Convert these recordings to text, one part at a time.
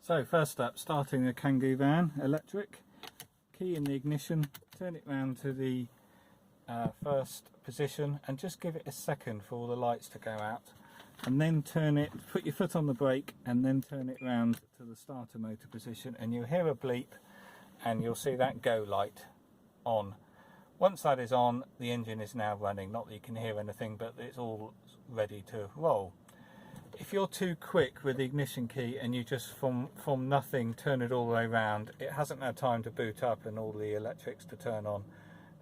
So first up, starting the Kangoo van electric. Key in the ignition, turn it round to the first position and just give it a second for all the lights to go out, and then turn it, put your foot on the brake and then turn it round to the starter motor position, and you'll hear a bleep and you'll see that go light on. Once that is on, the engine is now running. Not that you can hear anything, but it's all ready to roll. If you're too quick with the ignition key and you just from nothing turn it all the way around, it hasn't had time to boot up and all the electrics to turn on,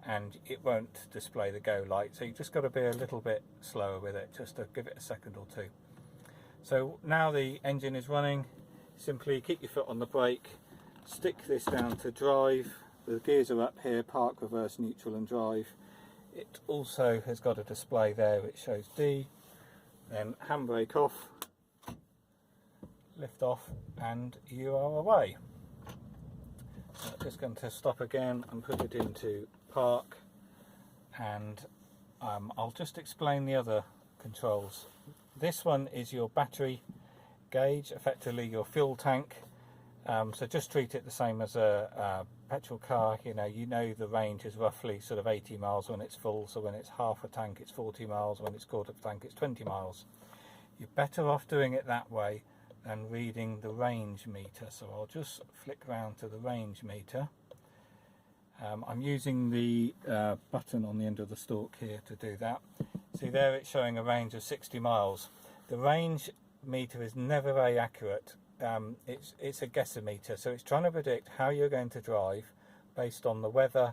and it won't display the go light. So you've just got to be a little bit slower with it, just to give it a second or two. So now the engine is running, simply keep your foot on the brake, stick this down to drive. The gears are up here, park, reverse, neutral and drive. It also has got a display there which shows D. Then handbrake off, lift off, and you are away. So I'm just going to stop again and put it into park, and I'll just explain the other controls. This one is your battery gauge, effectively your fuel tank. So just treat it the same as a petrol car. You know the range is roughly sort of 80 miles when it's full, so when it's half a tank it's 40 miles, when it's quarter of a tank it's 20 miles. You're better off doing it that way than reading the range meter. So I'll just flick round to the range meter. I'm using the button on the end of the stalk here to do that. See there, it's showing a range of 60 miles. The range meter is never very accurate. It's a guessometer, so it's trying to predict how you're going to drive based on the weather,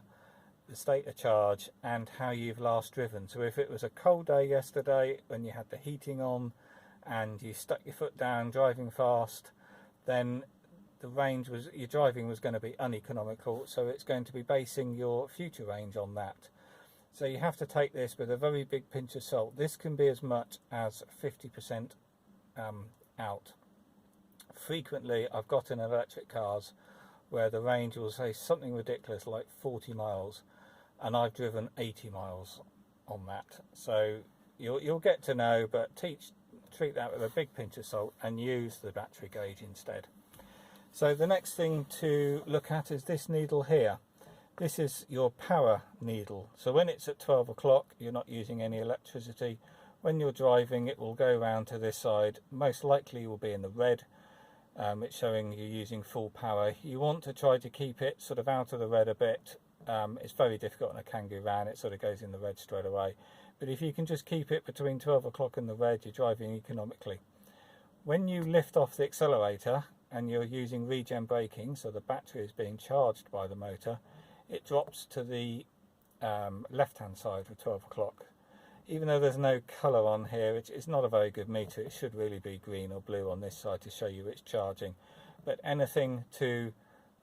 the state of charge and how you've last driven. So if it was a cold day yesterday when you had the heating on and you stuck your foot down driving fast, then the range was, your driving was going to be uneconomical, so it's going to be basing your future range on that. So you have to take this with a very big pinch of salt. This can be as much as 50% out. Frequently I've got in electric cars where the range will say something ridiculous like 40 miles and I've driven 80 miles on that. So you'll get to know, but treat that with a big pinch of salt and use the battery gauge instead. So the next thing to look at is this needle here. This is your power needle. So when it's at 12 o'clock you're not using any electricity. When you're driving it will go around to this side, most likely you will be in the red. It's showing you're using full power. You want to try to keep it sort of out of the red a bit. It's very difficult in a Kangoo van, it sort of goes in the red straight away. But if you can just keep it between 12 o'clock and the red, you're driving economically. When you lift off the accelerator and you're using regen braking, so the battery is being charged by the motor, it drops to the left hand side of 12 o'clock. Even though there's no colour on here, it's not a very good meter. It should really be green or blue on this side to show you it's charging. But anything to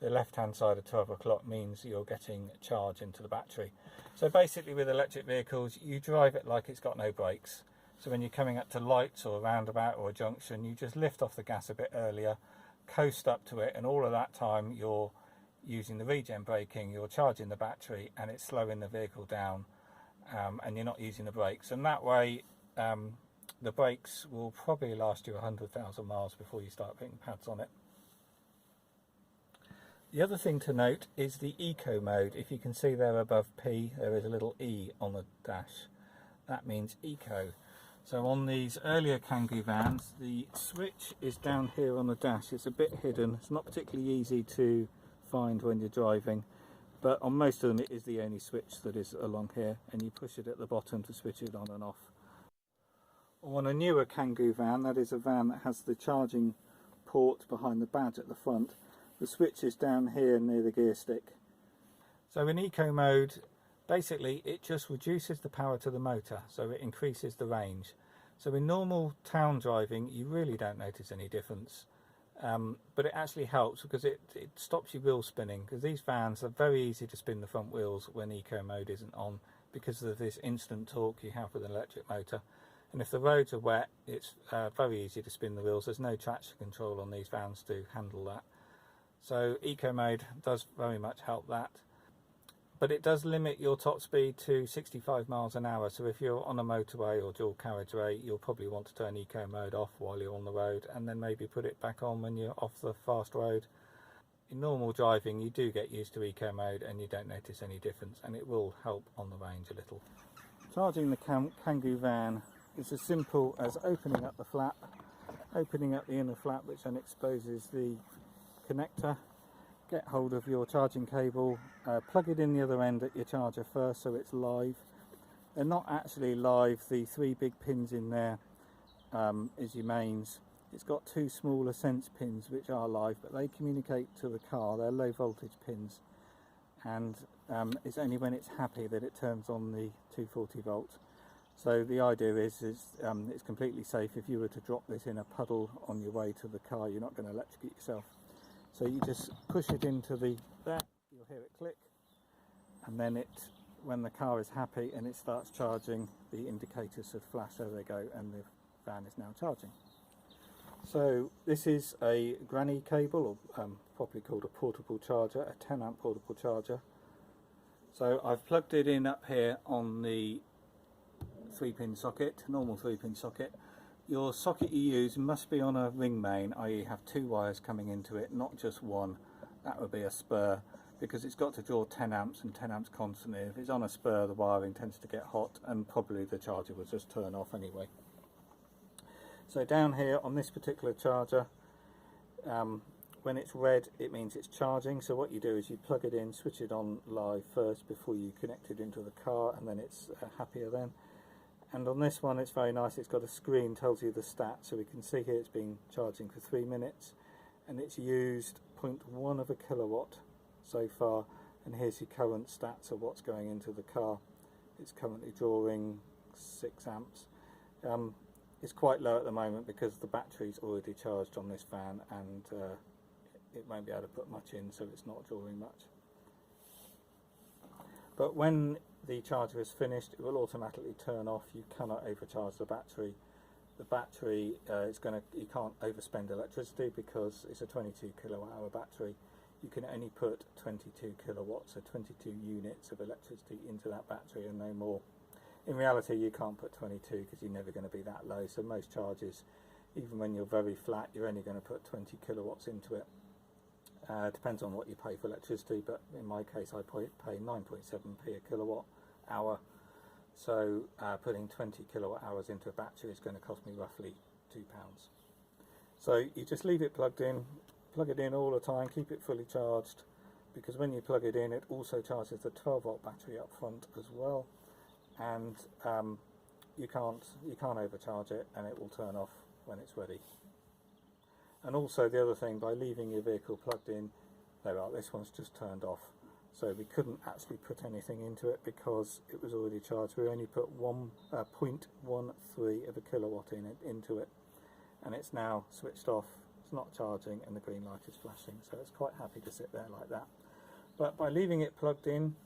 the left hand side of 12 o'clock means you're getting charge into the battery. So basically with electric vehicles, you drive it like it's got no brakes. So when you're coming up to lights or a roundabout or a junction, you just lift off the gas a bit earlier, coast up to it, and all of that time you're using the regen braking, you're charging the battery and it's slowing the vehicle down. And you're not using the brakes, and that way the brakes will probably last you 100,000 miles before you start putting pads on it. The other thing to note is the eco mode. If you can see there above P there is a little E on the dash. That means eco. So on these earlier Kangoo vans the switch is down here on the dash. It's a bit hidden, it's not particularly easy to find when you're driving. But on most of them it is the only switch that is along here, and you push it at the bottom to switch it on and off. On a newer Kangoo van, that is a van that has the charging port behind the badge at the front, the switch is down here near the gear stick. So in eco mode, basically it just reduces the power to the motor, so it increases the range. So in normal town driving you really don't notice any difference. But it actually helps because it stops your wheel spinning, because these vans are very easy to spin the front wheels when eco mode isn't on because of this instant torque you have with an electric motor. And if the roads are wet it's very easy to spin the wheels. There's no traction control on these vans to handle that. So eco mode does very much help that. but it does limit your top speed to 65 miles an hour. So if you're on a motorway or dual carriageway, you'll probably want to turn eco mode off while you're on the road, and then maybe put it back on when you're off the fast road. In normal driving, you do get used to eco mode and you don't notice any difference, and it will help on the range a little. Charging the Kangoo van is as simple as opening up the flap, opening up the inner flap, which then exposes the connector. Get hold of your charging cable, plug it in the other end at your charger first so it's live. They're not actually live. The 3 big pins in there is your mains. It's got 2 smaller sense pins which are live, but they communicate to the car. They're low voltage pins, and it's only when it's happy that it turns on the 240 volt. So the idea is it's completely safe. If you were to drop this in a puddle on your way to the car, you're not going to electrocute yourself. So you just push it into there, you'll hear it click, and then when the car is happy and it starts charging, the indicators should flash, there they go, and the van is now charging. So this is a granny cable, or probably called a portable charger, a 10 amp portable charger. So I've plugged it in up here on the 3-pin socket, normal 3-pin socket. Your socket you use must be on a ring main, i.e. have 2 wires coming into it, not just one. That would be a spur, because it's got to draw 10 amps and 10 amps constantly. If it's on a spur, the wiring tends to get hot, and probably the charger will just turn off anyway. So down here on this particular charger, when it's red, it means it's charging. So what you do is you plug it in, switch it on live first before you connect it into the car, and then it's happier then. And on this one, it's very nice. It's got a screen, tells you the stats, so we can see here it's been charging for 3 minutes, and it's used 0.1 of a kilowatt so far. And here's your current stats of what's going into the car. It's currently drawing 6 amps. It's quite low at the moment because the battery's already charged on this van, and it won't be able to put much in, so it's not drawing much. But when the charger is finished, it will automatically turn off. You cannot overcharge the battery. The battery you can't overspend electricity because it's a 22 kilowatt hour battery. You can only put 22 kilowatts, so 22 units of electricity into that battery and no more. In reality, you can't put 22 because you're never going to be that low. So most chargers, even when you're very flat, you're only going to put 20 kilowatts into it. Depends on what you pay for electricity, but in my case I pay 9.7p a kilowatt hour. So putting 20 kilowatt hours into a battery is going to cost me roughly £2. So you just leave it plugged in, plug it in all the time, keep it fully charged, because when you plug it in, it also charges the 12 volt battery up front as well, and you can't overcharge it, and it will turn off when it's ready. And also the other thing, by leaving your vehicle plugged in, there are, this one's just turned off, so we couldn't actually put anything into it because it was already charged. We only put 0.13 of a kilowatt into it, and it's now switched off, it's not charging, and the green light is flashing, so it's quite happy to sit there like that. But by leaving it plugged in,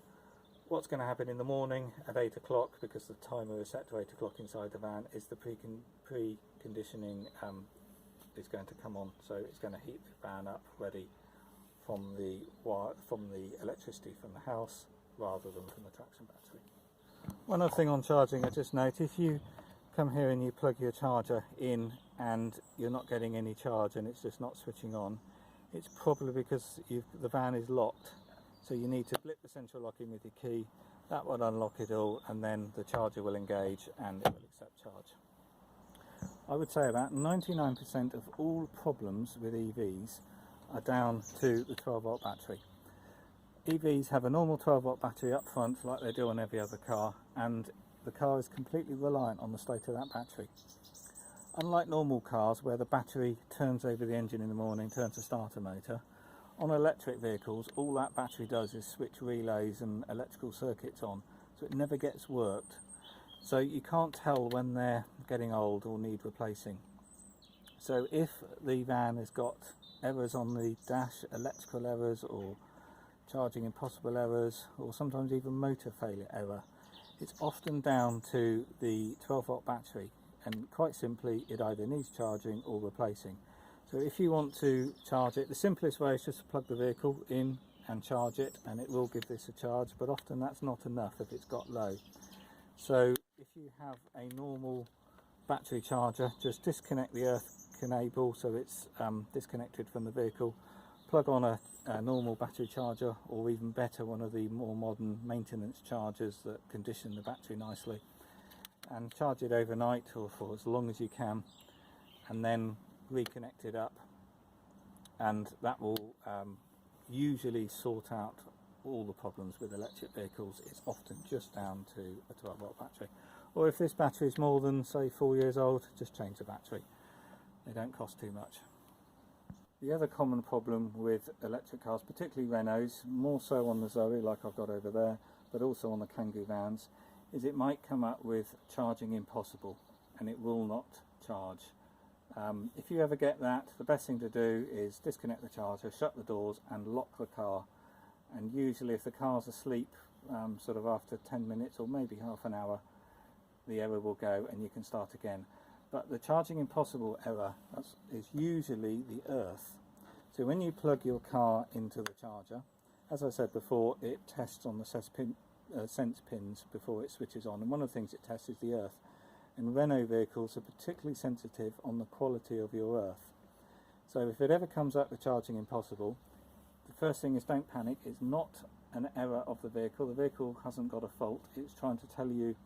what's going to happen in the morning at 8 o'clock, because the timer is set to 8 o'clock inside the van, is the preconditioning is going to come on, so it's going to heat the van up ready from the electricity from the house rather than from the traction battery. One other thing on charging, I just note, if you come here and you plug your charger in and you're not getting any charge and it's just not switching on, it's probably because the van is locked. So you need to blip the central lock in with your key, that will unlock it all, and then the charger will engage and it will accept charge. I would say about 99% of all problems with EVs are down to the 12 volt battery. EVs have a normal 12 volt battery up front like they do on every other car, and the car is completely reliant on the state of that battery. Unlike normal cars where the battery turns over the engine in the morning, turns the starter motor, on electric vehicles all that battery does is switch relays and electrical circuits on, so it never gets worked. So you can't tell when they're getting old or need replacing. So if the van has got errors on the dash, electrical errors or charging impossible errors, or sometimes even motor failure error, it's often down to the 12 volt battery, and quite simply it either needs charging or replacing. So if you want to charge it, the simplest way is just to plug the vehicle in and charge it, and it will give this a charge, but often that's not enough if it's got low. So if you have a normal battery charger, just disconnect the earth cable so it's disconnected from the vehicle, plug on a normal battery charger, or even better, one of the more modern maintenance chargers that condition the battery nicely, and charge it overnight or for as long as you can, and then reconnect it up, and that will usually sort out all the problems with electric vehicles. It's often just down to a 12-volt battery, or if this battery is more than, say, 4 years old, just change the battery. They don't cost too much. The other common problem with electric cars, particularly Renaults, more so on the Zoe like I've got over there, but also on the Kangoo vans, is it might come up with charging impossible, and it will not charge. If you ever get that, the best thing to do is disconnect the charger, shut the doors and lock the car, and usually if the car's asleep sort of after 10 minutes or maybe half an hour, the error will go and you can start again. But the charging impossible error is usually the earth. So when you plug your car into the charger, as I said before, it tests on the sense pins before it switches on, and one of the things it tests is the earth. And Renault vehicles are particularly sensitive on the quality of your earth. So if it ever comes up with charging impossible, the first thing is don't panic. It's not an error of the vehicle. The vehicle hasn't got a fault. It's trying to tell you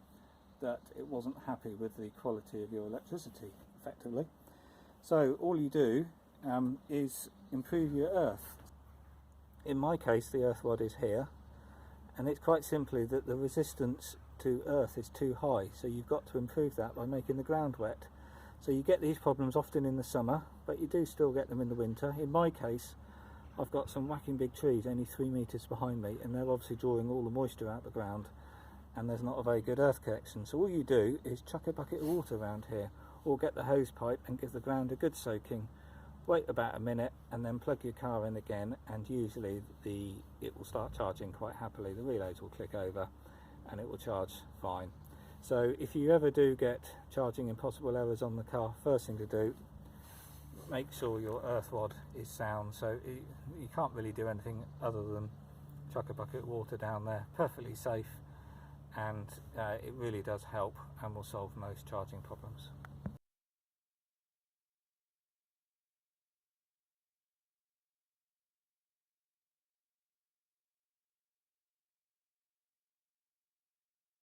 that it wasn't happy with the quality of your electricity, effectively. So all you do is improve your earth. In my case, the earth rod is here, and it's quite simply that the resistance to earth is too high, so you've got to improve that by making the ground wet. So you get these problems often in the summer, but you do still get them in the winter. In my case, I've got some whacking big trees only 3 meters behind me, and they're obviously drawing all the moisture out the ground, and there's not a very good earth connection. So all you do is chuck a bucket of water around here, or get the hose pipe and give the ground a good soaking, wait about a minute, and then plug your car in again, and usually it will start charging quite happily. The relays will click over and it will charge fine. So if you ever do get charging impossible errors on the car, first thing to do, make sure your earth rod is sound. So you can't really do anything other than chuck a bucket of water down there, perfectly safe, and it really does help and will solve most charging problems.